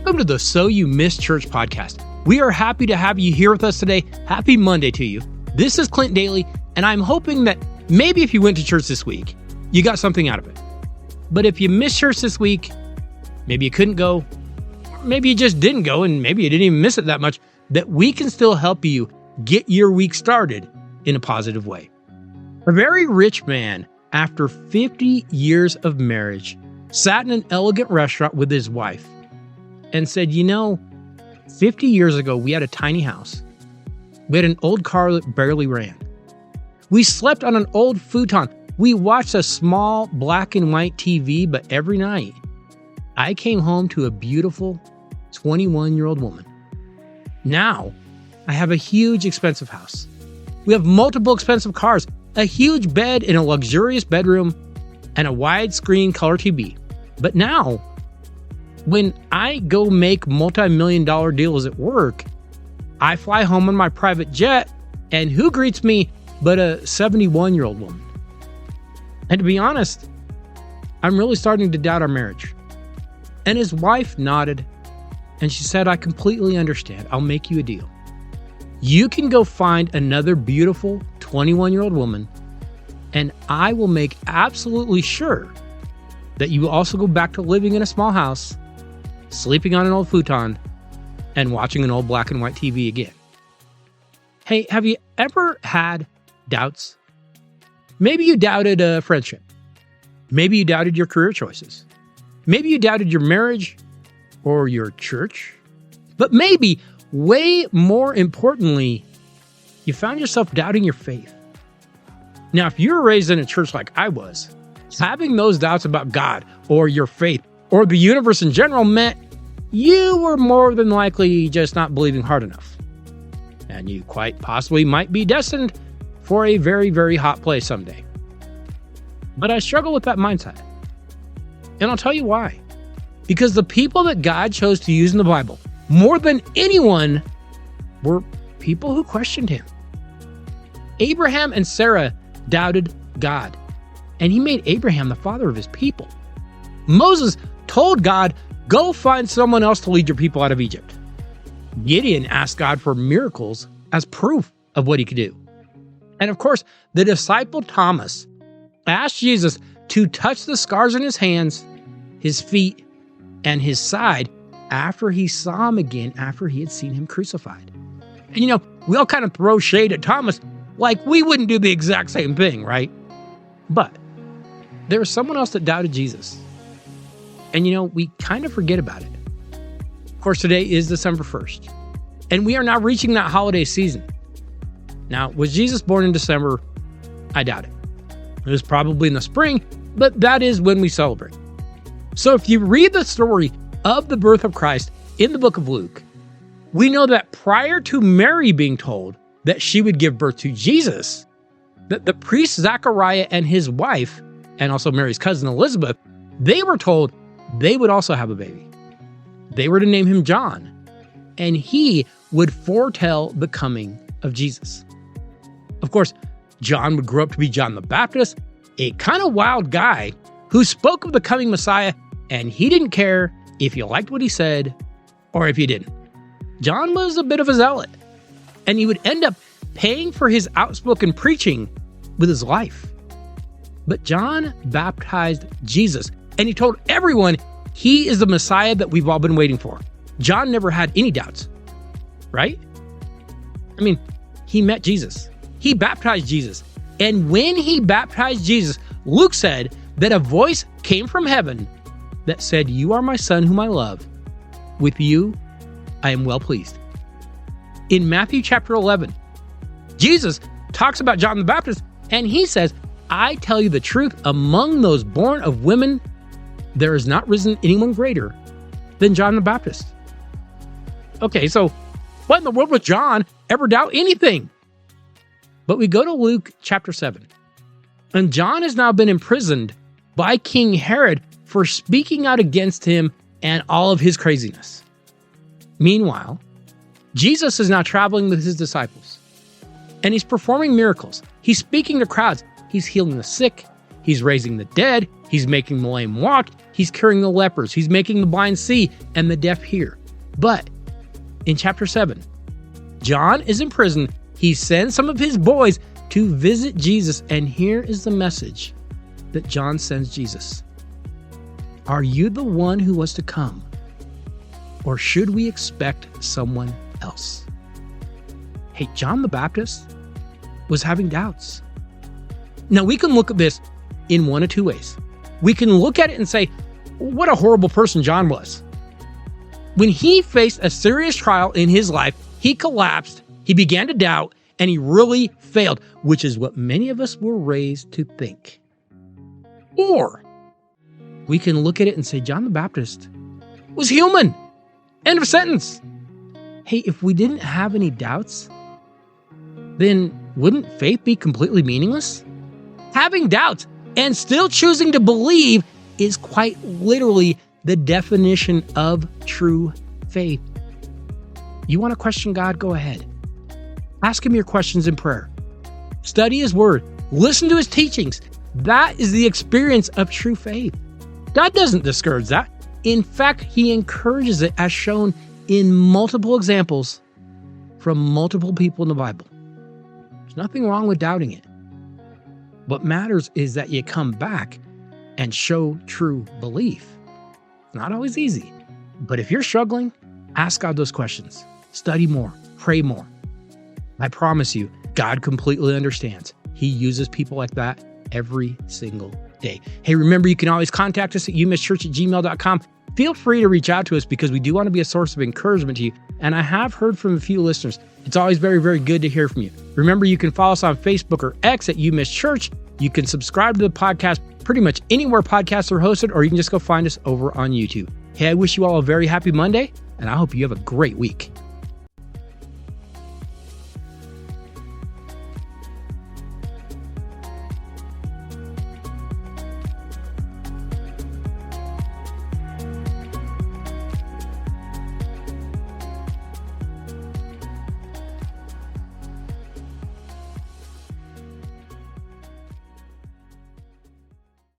Welcome to the So You Missed Church podcast. We are happy to have you here with us today. Happy Monday to you. This is Clint Daly, and I'm hoping that maybe if you went to church this week, you got something out of it. But if you missed church this week, maybe you couldn't go, or maybe you just didn't go, and maybe you didn't even miss it that much, that we can still help you get your week started in a positive way. A very rich man, after 50 years of marriage, sat in an elegant restaurant with his wife and said, 50 years ago, we had a tiny house. We had an old car that barely ran. We slept on an old futon. We watched a small black and white TV, but every night, I came home to a beautiful 21-year-old woman. Now, I have a huge expensive house. We have multiple expensive cars, a huge bed in a luxurious bedroom, and a widescreen color TV. But now, when I go make multi-million-dollar deals at work, I fly home on my private jet, and who greets me but a 71-year-old woman? And to be honest, I'm really starting to doubt our marriage. And his wife nodded, and she said, I completely understand. I'll make you a deal. You can go find another beautiful 21-year-old woman, and I will make absolutely sure that you will also go back to living in a small house, sleeping on an old futon, and watching an old black and white TV again. Hey, have you ever had doubts? Maybe you doubted a friendship. Maybe you doubted your career choices. Maybe you doubted your marriage or your church. But maybe, way more importantly, you found yourself doubting your faith. Now, if you were raised in a church like I was, having those doubts about God or your faith or the universe in general meant you were more than likely just not believing hard enough. And you quite possibly might be destined for a very, very hot place someday. But I struggle with that mindset. And I'll tell you why. Because the people that God chose to use in the Bible, more than anyone, were people who questioned him. Abraham and Sarah doubted God, and he made Abraham the father of his people. Moses told God, go find someone else to lead your people out of Egypt. Gideon asked God for miracles as proof of what he could do. And of course, the disciple Thomas asked Jesus to touch the scars on his hands, his feet, and his side after he saw him again, after he had seen him crucified. And we all kind of throw shade at Thomas like we wouldn't do the exact same thing, right? But there was someone else that doubted Jesus. And we kind of forget about it. Of course, today is December 1st, and we are now reaching that holiday season. Now, was Jesus born in December? I doubt it. It was probably in the spring, but that is when we celebrate. So if you read the story of the birth of Christ in the book of Luke, we know that prior to Mary being told that she would give birth to Jesus, that the priest Zachariah and his wife, and also Mary's cousin Elizabeth, they were told they would also have a baby. They were to name him John, and he would foretell the coming of Jesus. Of course, John would grow up to be John the Baptist, a kind of wild guy who spoke of the coming Messiah, and he didn't care if you liked what he said or if you didn't. John was a bit of a zealot, and he would end up paying for his outspoken preaching with his life. But John baptized Jesus, and he told everyone he is the Messiah that we've all been waiting for. John never had any doubts, right? He met Jesus. He baptized Jesus. And when he baptized Jesus, Luke said that a voice came from heaven that said, you are my son whom I love. With you, I am well pleased. In Matthew chapter 11, Jesus talks about John the Baptist, and he says, I tell you the truth, among those born of women, there has not risen anyone greater than John the Baptist. Okay, so what in the world would John ever doubt anything? But we go to Luke chapter 7, and John has now been imprisoned by King Herod for speaking out against him and all of his craziness. Meanwhile, Jesus is now traveling with his disciples, and he's performing miracles. He's speaking to crowds. He's healing the sick. He's raising the dead. He's making the lame walk. He's curing the lepers. He's making the blind see and the deaf hear. But in chapter 7, John is in prison. He sends some of his boys to visit Jesus, and here is the message that John sends Jesus. Are you the one who was to come, or should we expect someone else? Hey, John the Baptist was having doubts. Now, we can look at this in one of two ways. We can look at it and say, what a horrible person John was. When he faced a serious trial in his life, he collapsed, he began to doubt, and he really failed, which is what many of us were raised to think. Or we can look at it and say, John the Baptist was human. End of sentence. Hey, if we didn't have any doubts, then wouldn't faith be completely meaningless? Having doubts and still choosing to believe is quite literally the definition of true faith. You want to question God? Go ahead. Ask him your questions in prayer. Study his word. Listen to his teachings. That is the experience of true faith. God doesn't discourage that. In fact, he encourages it, as shown in multiple examples from multiple people in the Bible. There's nothing wrong with doubting it. What matters is that you come back and show true belief. It's not always easy, but if you're struggling, ask God those questions. Study more, pray more. I promise you, God completely understands. He uses people like that every single day. Hey, remember, you can always contact us at youmisschurch@gmail.com. Feel free to reach out to us because we do want to be a source of encouragement to you. And I have heard from a few listeners. It's always very, very good to hear from you. Remember, you can follow us on Facebook or X at YouMissChurch. You can subscribe to the podcast pretty much anywhere podcasts are hosted, or you can just go find us over on YouTube. Hey, I wish you all a very happy Monday, and I hope you have a great week.